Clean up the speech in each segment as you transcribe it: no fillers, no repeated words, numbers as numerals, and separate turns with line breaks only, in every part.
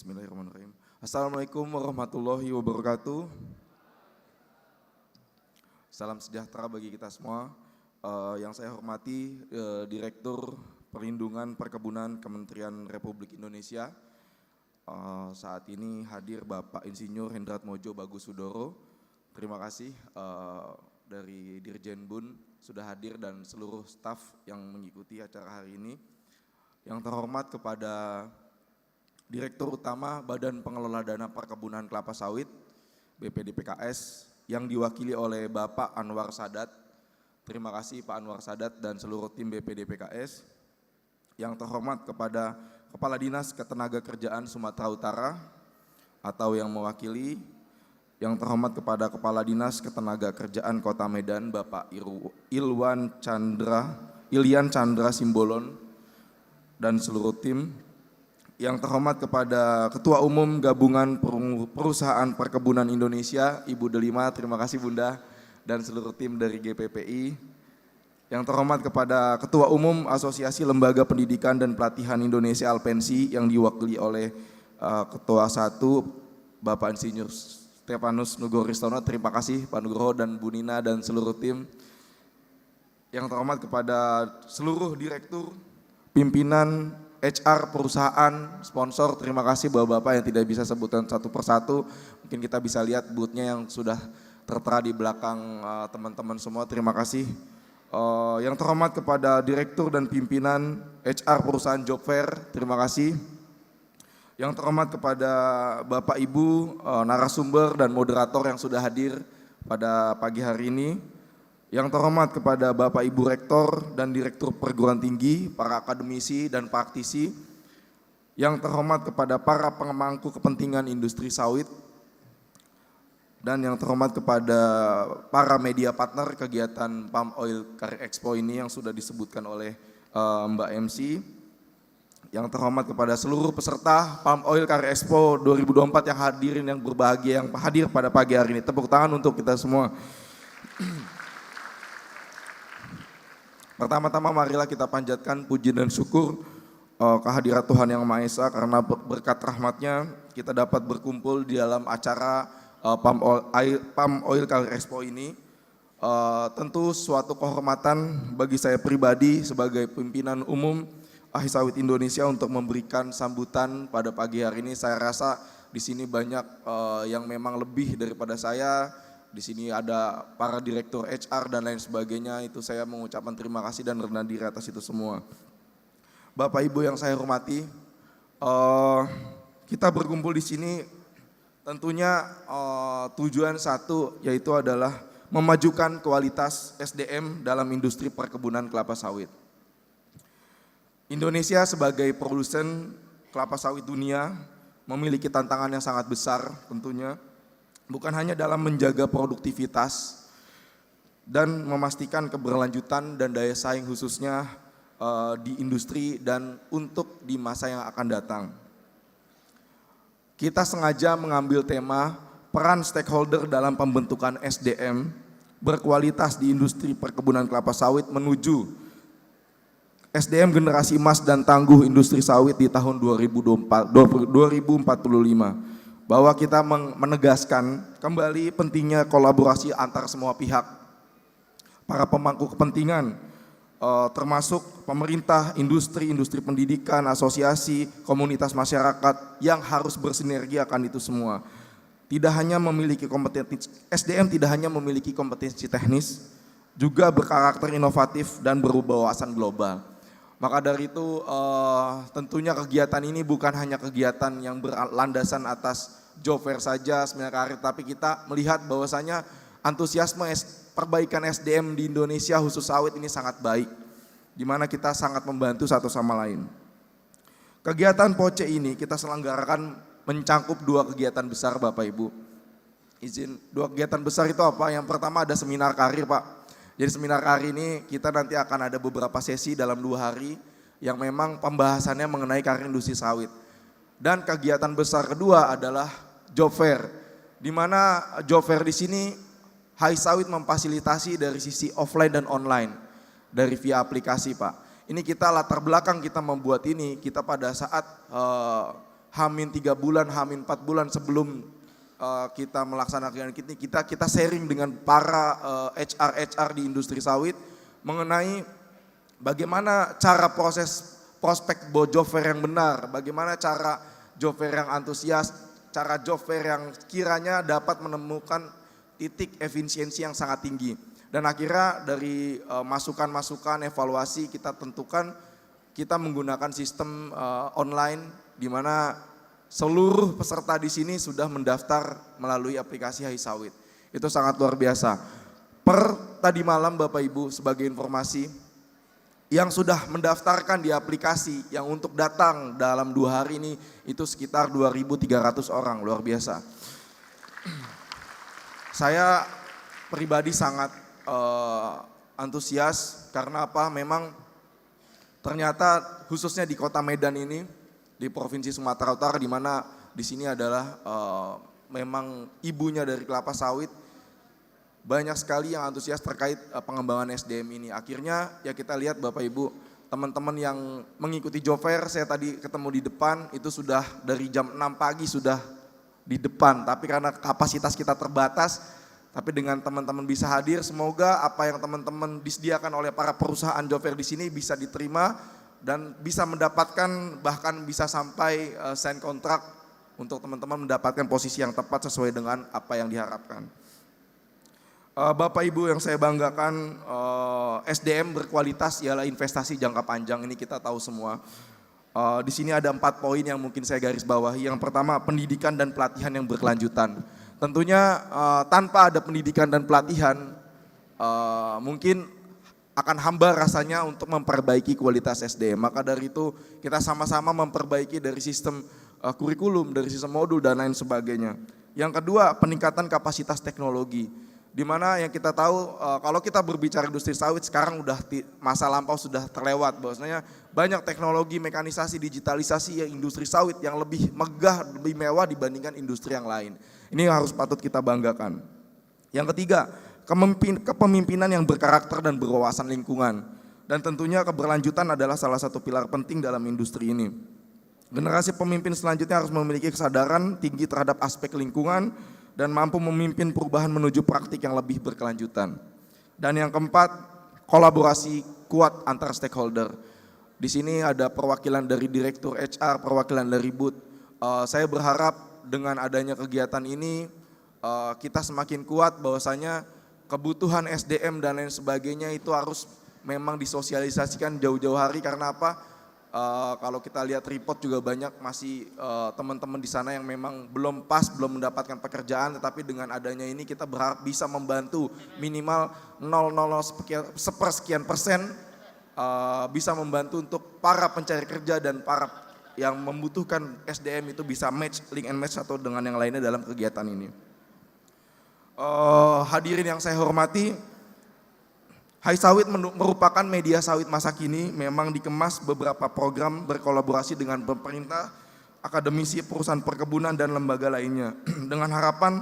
Bismillahirrahmanirrahim. Assalamualaikum warahmatullahi wabarakatuh. Salam sejahtera bagi kita semua. Yang saya hormati Direktur Perlindungan Perkebunan Kementerian Republik Indonesia. Saat ini hadir Bapak Insinyur Hendratmojo Bagusudoro. Terima kasih dari Dirjen Bun sudah hadir dan seluruh staf yang mengikuti acara hari ini. Yang terhormat kepada Direktur Utama Badan Pengelola Dana Perkebunan Kelapa Sawit BPDPKS yang diwakili oleh Bapak Anwar Sadat. Terima kasih Pak Anwar Sadat dan seluruh tim BPDPKS. Yang terhormat kepada Kepala Dinas Ketenagakerjaan Sumatera Utara atau yang mewakili. Yang terhormat kepada Kepala Dinas Ketenagakerjaan Kota Medan Bapak Ilyan Chandra Simbolon dan seluruh tim. Yang terhormat kepada Ketua Umum Gabungan Perusahaan Perkebunan Indonesia, Ibu Delima, terima kasih Bunda, dan seluruh tim dari GPPI. Yang terhormat kepada Ketua Umum Asosiasi Lembaga Pendidikan dan Pelatihan Indonesia Alpensi yang diwakili oleh Ketua 1 Bapak Insinyur Stefanus Nugoristono, terima kasih Pak Nugroho dan Bu Nina dan seluruh tim. Yang terhormat kepada seluruh direktur, pimpinan, HR, perusahaan, sponsor, terima kasih Bapak-Bapak yang tidak bisa sebutkan satu persatu. Mungkin kita bisa lihat booth-nya yang sudah tertera di belakang teman-teman semua, terima kasih. Yang terhormat kepada Direktur dan Pimpinan HR Perusahaan Job Fair, terima kasih. Yang terhormat kepada Bapak Ibu narasumber dan moderator yang sudah hadir pada pagi hari ini. Yang terhormat kepada Bapak Ibu Rektor dan Direktur Perguruan Tinggi, para akademisi dan praktisi. Yang terhormat kepada para pemangku kepentingan industri sawit. Dan yang terhormat kepada para media partner kegiatan Palm Oil Career Expo ini yang sudah disebutkan oleh Mbak MC. Yang terhormat kepada seluruh peserta Palm Oil Career Expo 2024 yang hadirin, yang berbahagia, yang hadir pada pagi hari ini. Tepuk tangan untuk kita semua. Pertama-tama marilah kita panjatkan puji dan syukur kehadirat Tuhan Yang Maha Esa karena berkat rahmat-Nya kita dapat berkumpul di dalam acara Palm Oil Career Expo ini. Tentu suatu kehormatan bagi saya pribadi sebagai pimpinan umum Ahli Sawit Indonesia untuk memberikan sambutan pada pagi hari ini. Saya rasa di sini banyak yang memang lebih daripada saya. Di sini ada para direktur HR dan lain sebagainya, itu saya mengucapkan terima kasih dan rendah diri atas itu semua. Bapak Ibu yang saya hormati, kita berkumpul di sini tentunya tujuan satu yaitu adalah memajukan kualitas SDM dalam industri perkebunan kelapa sawit. Indonesia sebagai produsen kelapa sawit dunia memiliki tantangan yang sangat besar tentunya. Bukan hanya dalam menjaga produktivitas dan memastikan keberlanjutan dan daya saing khususnya di industri dan untuk di masa yang akan datang. Kita sengaja mengambil tema peran stakeholder dalam pembentukan SDM berkualitas di industri perkebunan kelapa sawit menuju SDM generasi emas dan tangguh industri sawit di tahun 2045. Bahwa kita menegaskan kembali pentingnya kolaborasi antar semua pihak, para pemangku kepentingan, termasuk pemerintah, industri pendidikan, asosiasi, komunitas masyarakat yang harus bersinergi akan itu semua. Tidak hanya memiliki kompetensi, SDM tidak hanya memiliki kompetensi teknis, juga berkarakter inovatif dan berwawasan global. Maka dari itu tentunya kegiatan ini bukan hanya kegiatan yang berlandasan atas job fair saja, seminar karir, tapi kita melihat bahwasanya antusiasme perbaikan SDM di Indonesia khusus sawit ini sangat baik, di mana kita sangat membantu satu sama lain. Kegiatan POCE ini kita selenggarakan mencangkup dua kegiatan besar Bapak Ibu. Dua kegiatan besar itu apa? Yang pertama ada seminar karir Pak. Jadi seminar hari ini kita nanti akan ada beberapa sesi dalam 2 hari yang memang pembahasannya mengenai karir industri sawit. Dan kegiatan besar kedua adalah job fair, di mana job fair di sini Hai Sawit memfasilitasi dari sisi offline dan online, dari via aplikasi Pak. Ini kita latar belakang kita membuat ini, kita pada saat H-3 bulan, H-4 bulan sebelum kita melaksanakan kita sharing dengan para HR di industri sawit mengenai bagaimana cara proses prospek job fair yang benar, bagaimana cara job fair yang antusias, cara job fair yang kiranya dapat menemukan titik efisiensi yang sangat tinggi. Dan akhirnya dari masukan-masukan evaluasi kita tentukan kita menggunakan sistem online di mana seluruh peserta di sini sudah mendaftar melalui aplikasi Hai Sawit. Itu sangat luar biasa. Per tadi malam Bapak Ibu sebagai informasi, yang sudah mendaftarkan di aplikasi yang untuk datang dalam 2 hari ini itu sekitar 2.300 orang, luar biasa. Saya pribadi sangat antusias karena apa? Memang ternyata khususnya di Kota Medan ini, di Provinsi Sumatera Utara, di mana di sini adalah memang ibunya dari kelapa sawit, banyak sekali yang antusias terkait pengembangan SDM ini. Akhirnya ya kita lihat Bapak Ibu, teman-teman yang mengikuti job fair, saya tadi ketemu di depan, itu sudah dari jam 6 pagi sudah di depan. Tapi karena kapasitas kita terbatas, tapi dengan teman-teman bisa hadir, semoga apa yang teman-teman disediakan oleh para perusahaan job fair di sini bisa diterima dan bisa mendapatkan, bahkan bisa sampai sign kontrak untuk teman-teman mendapatkan posisi yang tepat sesuai dengan apa yang diharapkan. Bapak Ibu yang saya banggakan, SDM berkualitas ialah investasi jangka panjang, ini kita tahu semua. Di sini ada 4 poin yang mungkin saya garis bawahi. Yang pertama, pendidikan dan pelatihan yang berkelanjutan. Tentunya tanpa ada pendidikan dan pelatihan, mungkin akan hamba rasanya untuk memperbaiki kualitas SDM. Maka dari itu kita sama-sama memperbaiki dari sistem kurikulum, dari sistem modul dan lain sebagainya. Yang kedua, peningkatan kapasitas teknologi. Di mana yang kita tahu kalau kita berbicara industri sawit sekarang udah masa lampau sudah terlewat, bahwasanya banyak teknologi, mekanisasi, digitalisasi yang industri sawit yang lebih megah, lebih mewah dibandingkan industri yang lain. Ini harus patut kita banggakan. Yang ketiga, kepemimpinan yang berkarakter dan berwawasan lingkungan. Dan tentunya keberlanjutan adalah salah satu pilar penting dalam industri ini. Generasi pemimpin selanjutnya harus memiliki kesadaran tinggi terhadap aspek lingkungan dan mampu memimpin perubahan menuju praktik yang lebih berkelanjutan. Dan yang keempat, kolaborasi kuat antar stakeholder. Di sini ada perwakilan dari Direktur HR, perwakilan dari BUD. Saya berharap dengan adanya kegiatan ini kita semakin kuat bahwasanya kebutuhan SDM dan lain sebagainya itu harus memang disosialisasikan jauh-jauh hari. Karena apa? Kalau kita lihat report juga banyak masih teman-teman di sana yang memang belum pas, belum mendapatkan pekerjaan, tetapi dengan adanya ini kita berharap bisa membantu minimal 0,001% bisa membantu untuk para pencari kerja dan para yang membutuhkan SDM itu bisa match, link and match atau dengan yang lainnya dalam kegiatan ini. Hadirin yang saya hormati, Hai Sawit merupakan media sawit masa kini, memang dikemas beberapa program berkolaborasi dengan pemerintah, akademisi, perusahaan perkebunan dan lembaga lainnya. Dengan harapan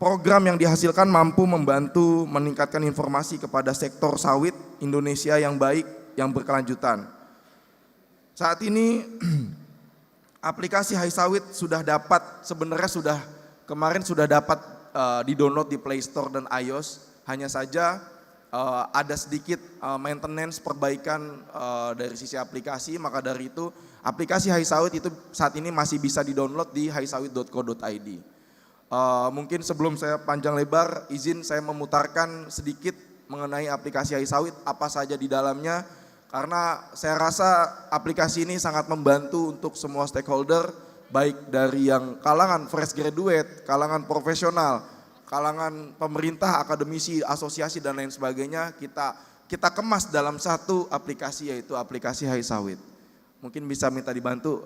program yang dihasilkan mampu membantu meningkatkan informasi kepada sektor sawit Indonesia yang baik, yang berkelanjutan. Saat ini aplikasi Hai Sawit sudah dapat, sebenarnya kemarin sudah dapat di-download di Play Store dan iOS, hanya saja ada sedikit maintenance, perbaikan dari sisi aplikasi. Maka dari itu aplikasi Hai Sawit itu saat ini masih bisa di-download di haisawit.co.id. Mungkin sebelum saya panjang lebar, izin saya memutarkan sedikit mengenai aplikasi Hai Sawit, apa saja di dalamnya, karena saya rasa aplikasi ini sangat membantu untuk semua stakeholder, baik dari yang kalangan fresh graduate, kalangan profesional, kalangan pemerintah, akademisi, asosiasi dan lain sebagainya, kita kemas dalam satu aplikasi, yaitu aplikasi Hai Sawit. Mungkin bisa minta dibantu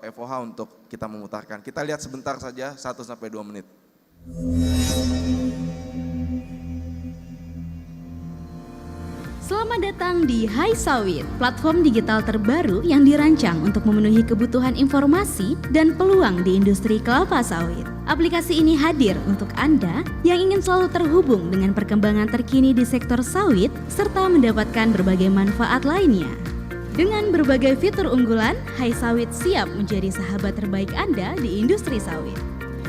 FOH untuk kita memutarkan. Kita lihat sebentar saja, 1-2 menit.
Selamat datang di Hai Sawit, platform digital terbaru yang dirancang untuk memenuhi kebutuhan informasi dan peluang di industri kelapa sawit. Aplikasi ini hadir untuk Anda yang ingin selalu terhubung dengan perkembangan terkini di sektor sawit serta mendapatkan berbagai manfaat lainnya. Dengan berbagai fitur unggulan, Hai Sawit siap menjadi sahabat terbaik Anda di industri sawit.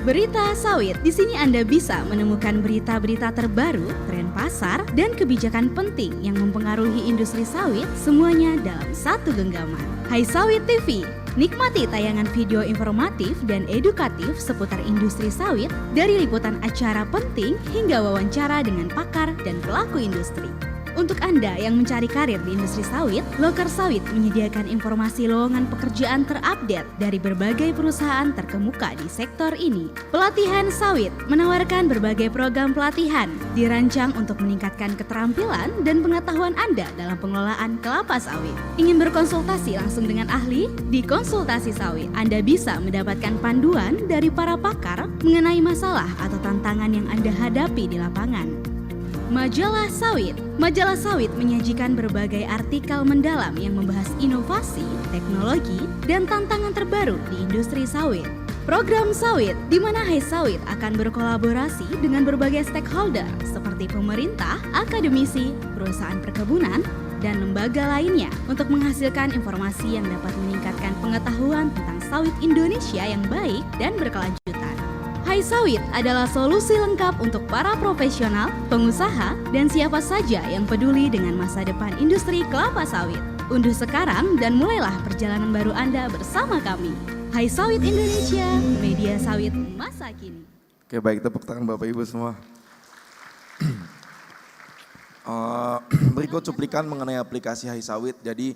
Berita Sawit, di sini Anda bisa menemukan berita-berita terbaru, tren pasar, dan kebijakan penting yang mempengaruhi industri sawit semuanya dalam satu genggaman. Hai Sawit TV, nikmati tayangan video informatif dan edukatif seputar industri sawit dari liputan acara penting hingga wawancara dengan pakar dan pelaku industri. Untuk Anda yang mencari karir di industri sawit, Loker Sawit menyediakan informasi lowongan pekerjaan terupdate dari berbagai perusahaan terkemuka di sektor ini. Pelatihan Sawit menawarkan berbagai program pelatihan dirancang untuk meningkatkan keterampilan dan pengetahuan Anda dalam pengelolaan kelapa sawit. Ingin berkonsultasi langsung dengan ahli? Di Konsultasi Sawit, Anda bisa mendapatkan panduan dari para pakar mengenai masalah atau tantangan yang Anda hadapi di lapangan. Majalah Sawit. Majalah Sawit menyajikan berbagai artikel mendalam yang membahas inovasi, teknologi, dan tantangan terbaru di industri sawit. Program Sawit, di mana Hai Sawit akan berkolaborasi dengan berbagai stakeholder seperti pemerintah, akademisi, perusahaan perkebunan, dan lembaga lainnya untuk menghasilkan informasi yang dapat meningkatkan pengetahuan tentang sawit Indonesia yang baik dan berkelanjutan. Hai Sawit adalah solusi lengkap untuk para profesional, pengusaha, dan siapa saja yang peduli dengan masa depan industri kelapa sawit. Unduh sekarang dan mulailah perjalanan baru Anda bersama kami. Hai Sawit Indonesia, media sawit masa kini.
Oke, baik, tepuk tangan Bapak Ibu semua. Berikut cuplikan mengenai aplikasi Hai Sawit. Jadi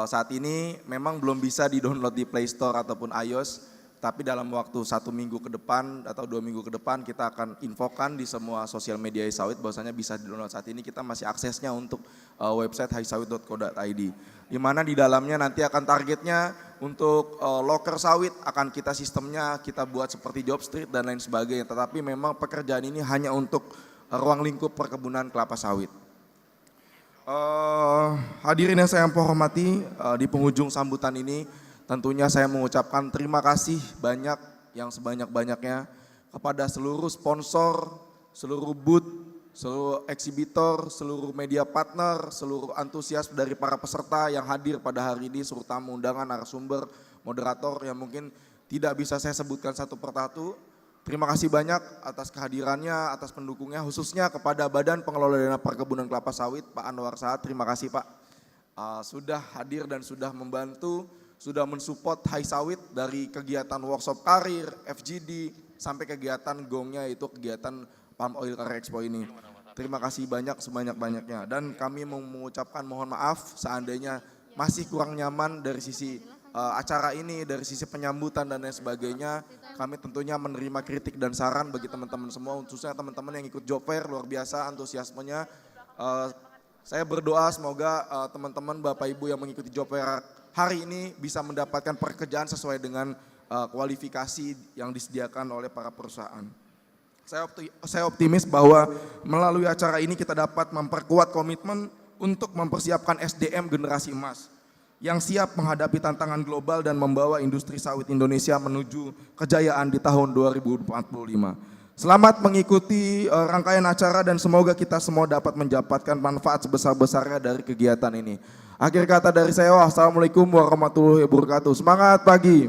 saat ini memang belum bisa di-download di Play Store ataupun iOS. Tapi dalam waktu 1 minggu ke depan atau 2 minggu ke depan kita akan infokan di semua sosial media Hai Sawit bahwasanya bisa di-download. Saat ini kita masih aksesnya untuk website haisawit.co.id. Di mana di dalamnya nanti akan targetnya untuk loker sawit akan kita sistemnya kita buat seperti job street dan lain sebagainya. Tetapi memang pekerjaan ini hanya untuk ruang lingkup perkebunan kelapa sawit. Hadirin yang saya hormati, di penghujung sambutan ini tentunya saya mengucapkan terima kasih banyak yang sebanyak-banyaknya kepada seluruh sponsor, seluruh booth, seluruh eksibitor, seluruh media partner, seluruh antusias dari para peserta yang hadir pada hari ini, serta undangan, narasumber, moderator yang mungkin tidak bisa saya sebutkan satu persatu. Terima kasih banyak atas kehadirannya, atas pendukungnya, khususnya kepada Badan Pengelola Dana Perkebunan Kelapa Sawit, Pak Anwar Saad. Terima kasih Pak, sudah hadir dan sudah membantu, sudah mensupport Hai Sawit dari kegiatan workshop karir, FGD, sampai kegiatan gongnya itu kegiatan Palm Oil Career Expo ini. Terima kasih banyak sebanyak-banyaknya. Dan kami mengucapkan mohon maaf seandainya masih kurang nyaman dari sisi acara ini, dari sisi penyambutan dan lain sebagainya. Kami tentunya menerima kritik dan saran bagi teman-teman semua, khususnya teman-teman yang ikut job fair, luar biasa antusiasmenya. Saya berdoa semoga teman-teman Bapak Ibu yang mengikuti job fair hari ini bisa mendapatkan pekerjaan sesuai dengan kualifikasi yang disediakan oleh para perusahaan. Saya optimis bahwa melalui acara ini kita dapat memperkuat komitmen untuk mempersiapkan SDM generasi emas yang siap menghadapi tantangan global dan membawa industri sawit Indonesia menuju kejayaan di tahun 2045. Selamat mengikuti rangkaian acara dan semoga kita semua dapat mendapatkan manfaat sebesar-besarnya dari kegiatan ini. Akhir kata dari saya, wassalamualaikum warahmatullahi wabarakatuh. Semangat pagi.